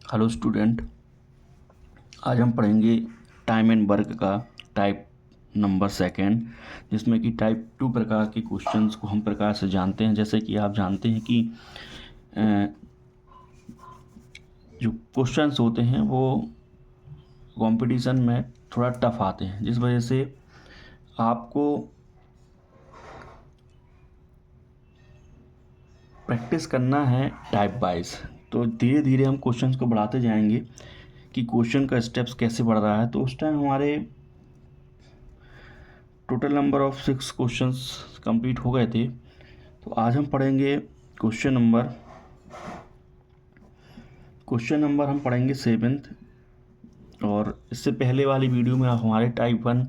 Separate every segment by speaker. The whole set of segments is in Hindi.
Speaker 1: Hello student. आज हम पढ़ेंगे टाइम एंड वर्क का टाइप नंबर सेकेंड, जिसमें कि टाइप टू प्रकार के क्वेश्चंस को हम प्रकार से जानते हैं। जैसे कि आप जानते हैं कि जो क्वेश्चंस होते हैं वो कंपटीशन में थोड़ा टफ आते हैं, जिस वजह से आपको प्रैक्टिस करना है टाइप वाइज। तो धीरे धीरे हम क्वेश्चंस को बढ़ाते जाएंगे कि क्वेश्चन का स्टेप्स कैसे बढ़ रहा है। तो उस टाइम हमारे total number of 6 questions complete हो गए थे। तो आज हम पढ़ेंगे क्वेश्चन नंबर हम पढ़ेंगे 7th। और इससे पहले वाली वीडियो में आप हमारे टाइप 1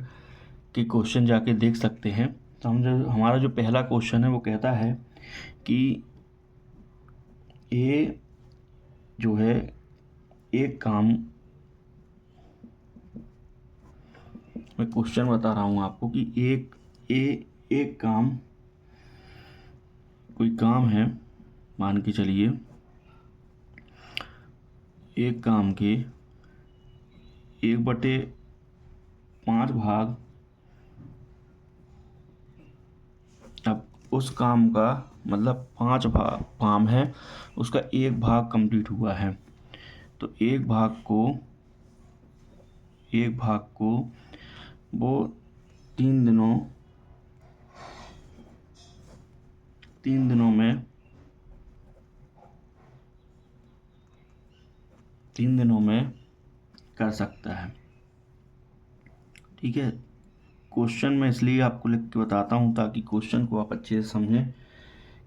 Speaker 1: के क्वेश्चन जाके देख सकते हैं। तो हमारा जो पहला क्वेश्चन है वो कहता है कि ए जो है एक काम, मैं क्वेश्चन बता रहा हूँ आपको कि एक काम, कोई काम है, मान के चलिए एक काम के 1/5 भाग, अब उस काम का मतलब 5 भाग काम है, उसका एक भाग कंप्लीट हुआ है। तो एक भाग को वो 3 दिनों 3 दिनों में 3 दिनों में कर सकता है। ठीक है। क्वेश्चन मैं इसलिए आपको लिख के बताता हूँ ताकि क्वेश्चन को आप अच्छे से समझें।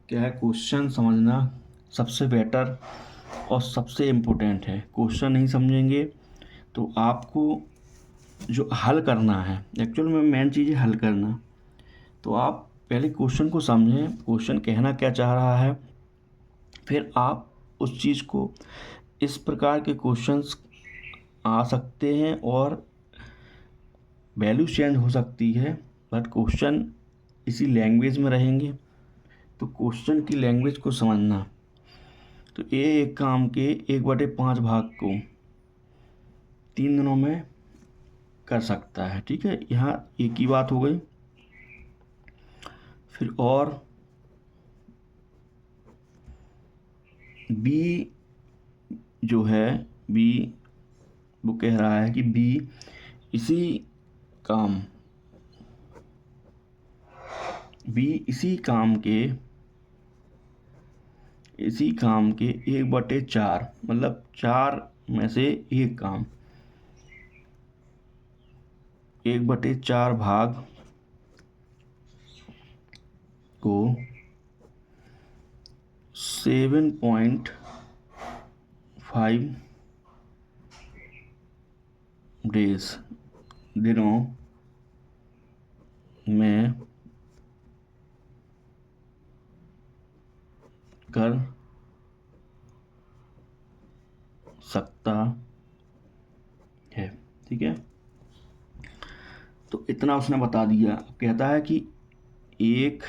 Speaker 1: क्या है, क्वेश्चन समझना सबसे बेटर और सबसे इम्पोर्टेंट है। क्वेश्चन नहीं समझेंगे तो आपको जो हल करना है, एक्चुअल में मेन चीज़ है हल करना। तो आप पहले क्वेश्चन को समझें, क्वेश्चन कहना क्या चाह रहा है, फिर आप उस चीज़ को, इस प्रकार के क्वेश्चंस आ सकते हैं और वैल्यू चेंज हो सकती है, बट क्वेश्चन इसी लैंग्वेज में रहेंगे। तो क्वेश्चन की लैंग्वेज को समझना। तो ये एक काम के 1/5 भाग को 3 दिनों में कर सकता है। ठीक है, यहाँ एक ही बात हो गई। फिर और बी जो है, बी वो कह रहा है कि बी इसी काम बी इसी काम के 1/4, मतलब 4 में से एक काम, 1/4 भाग को 7.5 डेज, दिनों में कर सकता है। ठीक है, तो इतना उसने बता दिया। अब कहता है कि एक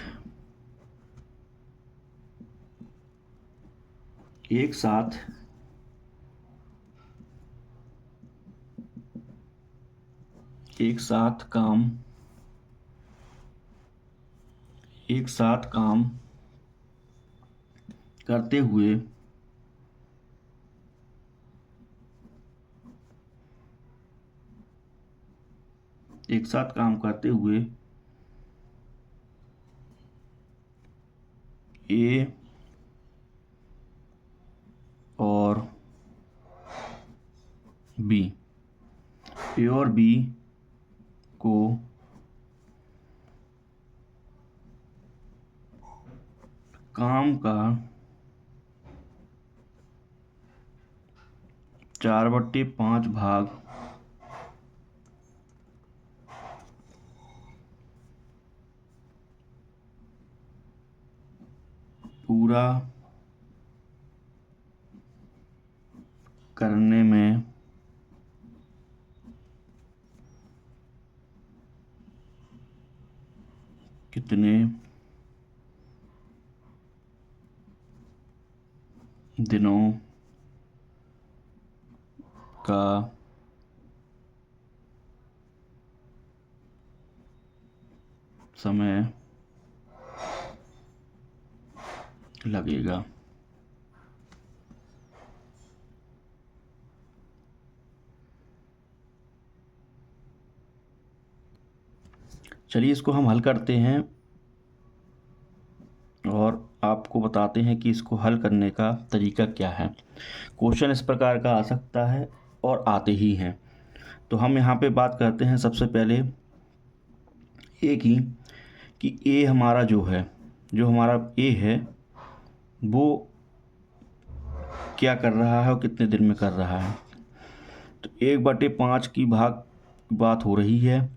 Speaker 1: एक साथ एक साथ काम करते हुए एक साथ काम करते हुए ए और बी को काम का 4/5 भाग पूरा करने में कितने दिनों का समय लगेगा। चलिए इसको हम हल करते हैं और आपको बताते हैं कि इसको हल करने का तरीका क्या है। क्वेश्चन इस प्रकार का आ सकता है और आते ही हैं। तो हम यहाँ पे बात करते हैं सबसे पहले ए की, कि ए हमारा जो हमारा ए है वो क्या कर रहा है और कितने दिन में कर रहा है। तो 1/5 की भाग बात हो रही है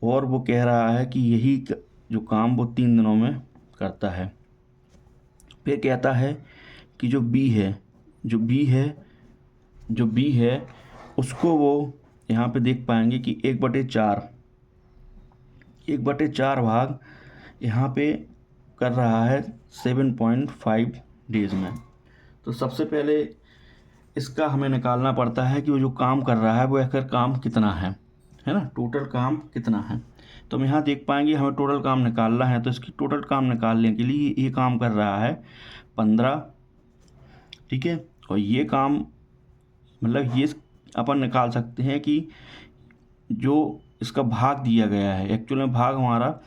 Speaker 1: और वो कह रहा है कि यही जो काम वो 3 दिनों में करता है। फिर कहता है कि जो बी है उसको वो यहाँ पे देख पाएंगे कि 1/4 भाग यहाँ पे कर रहा है 7.5 डेज़ में। तो सबसे पहले इसका हमें निकालना पड़ता है कि वो जो काम कर रहा है वो आखिर काम कितना है ना, टोटल काम कितना है। तो हम यहाँ देख पाएंगे हमें टोटल काम निकालना है। तो इसकी टोटल काम निकालने के लिए ये काम कर रहा है 15, ठीक है। और ये काम मतलब ये अपन निकाल सकते हैं कि जो इसका भाग दिया गया है एक्चुअल में भाग हमारा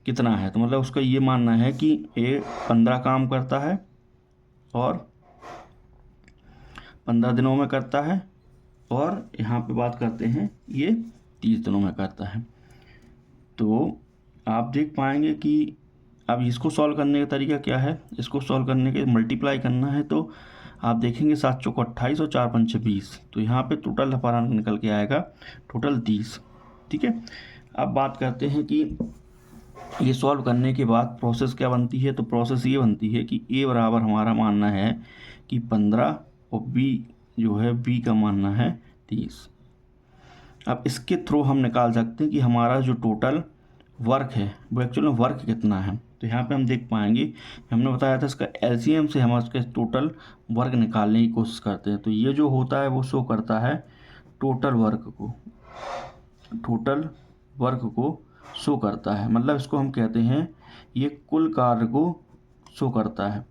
Speaker 1: कितना है। तो मतलब उसका ये मानना है कि ये 15 काम करता है और 15 दिनों में करता है, और यहाँ पे बात करते हैं ये 30 दिनों में करता है। तो आप देख पाएंगे कि अब इसको सॉल्व करने का तरीका क्या है। इसको सॉल्व करने के मल्टीप्लाई करना है। तो आप देखेंगे 7 चौको 28 और 4 पंचे 20। तो यहाँ पे टोटल हमारा निकल के आएगा टोटल 30, ठीक है। अब बात करते हैं कि ये सॉल्व करने के बाद प्रोसेस क्या बनती है। तो प्रोसेस ये बनती है कि ए बराबर हमारा मानना है कि 15 और बी जो है बी का मानना है 30। अब इसके थ्रू हम निकाल सकते हैं कि हमारा जो टोटल वर्क है वो एक्चुअल में वर्क कितना है। तो यहाँ पे हम देख पाएंगे, हमने बताया था इसका एलसीएम से हम इसके टोटल वर्क निकालने की कोशिश करते हैं। तो ये जो होता है वो शो करता है टोटल वर्क को शो करता है। मतलब इसको हम कहते हैं ये कुल कार्य को शो करता है। तो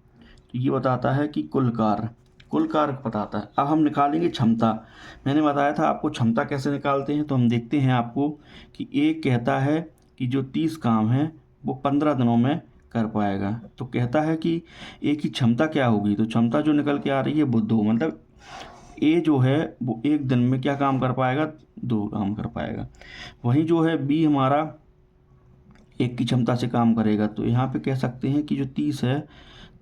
Speaker 1: ये बताता है कि कुल कार्य बताता है। अब हम निकालेंगे क्षमता। मैंने बताया था आपको क्षमता कैसे निकालते हैं। तो हम देखते हैं आपको कि एक कहता है कि जो 30 काम है वो 15 दिनों में कर पाएगा। तो कहता है कि ए की क्षमता क्या होगी। तो क्षमता जो निकल के आ रही है वो 2, मतलब ए जो है वो एक दिन में क्या काम कर पाएगा, 2 काम कर पाएगा। वहीं जो है बी हमारा 1 की क्षमता से काम करेगा। तो यहाँ पे कह सकते हैं कि जो 30 है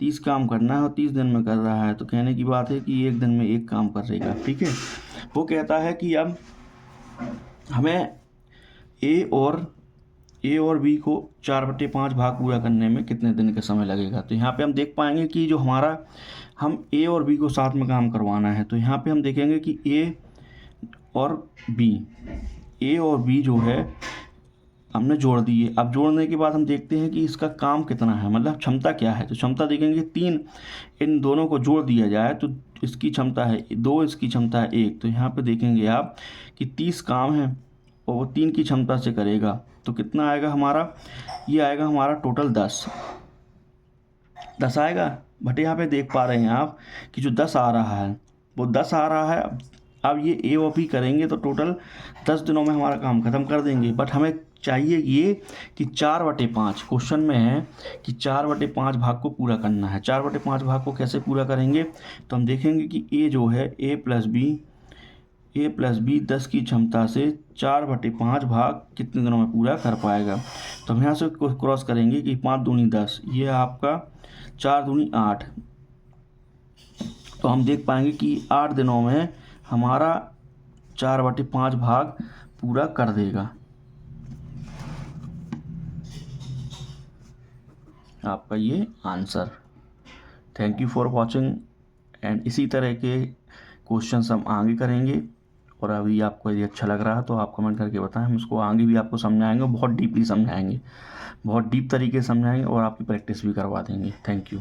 Speaker 1: 30 काम करना है और 30 दिन में कर रहा है। तो कहने की बात है कि एक दिन में 1 काम करेगा, ठीक है। वो कहता है कि अब हमें ए और बी को 4/5 भाग पूरा करने में कितने दिन का समय लगेगा। तो यहाँ पे हम देख पाएंगे कि जो हमारा हम ए और बी को साथ में काम करवाना है। तो यहाँ पे हम देखेंगे कि ए और बी जो है हमने जोड़ दिए। अब जोड़ने के बाद हम देखते हैं कि इसका काम कितना है, मतलब क्षमता क्या है। तो क्षमता देखेंगे 3, इन दोनों को जोड़ दिया जाए तो इसकी क्षमता है 2, इसकी क्षमता है 1। तो यहाँ पे देखेंगे आप कि 30 काम है और वो 3 की क्षमता से करेगा। तो कितना आएगा हमारा, ये आएगा हमारा टोटल 10 आएगा। बट यहाँ पे देख पा रहे हैं आप कि जो 10 आ रहा है वो 10 आ रहा है। अब ये ए और बी करेंगे तो टोटल 10 दिनों में हमारा काम ख़त्म कर देंगे। बट हमें चाहिए ये कि 4/5 क्वेश्चन में है कि 4/5 भाग को पूरा करना है। 4/5 भाग को कैसे पूरा करेंगे। तो हम देखेंगे कि ए जो है ए प्लस बी 10 की क्षमता से 4/5 भाग कितने दिनों में पूरा कर पाएगा। तो हम यहाँ से क्रॉस करेंगे कि 5 दूनी 10, ये आपका 4 दूनी 8। तो हम देख पाएंगे कि 8 दिनों में हमारा 4/5 भाग पूरा कर देगा। आपका ये answer. Thank you for watching and इसी तरह के क्वेश्चंस हम आगे करेंगे। और अभी आपको यदि अच्छा लग रहा है तो आप कमेंट करके बताएं, हम इसको आगे भी आपको समझाएंगे, बहुत डीपली समझाएंगे, बहुत डीप तरीके से समझाएंगे और आपकी प्रैक्टिस भी करवा देंगे। Thank you.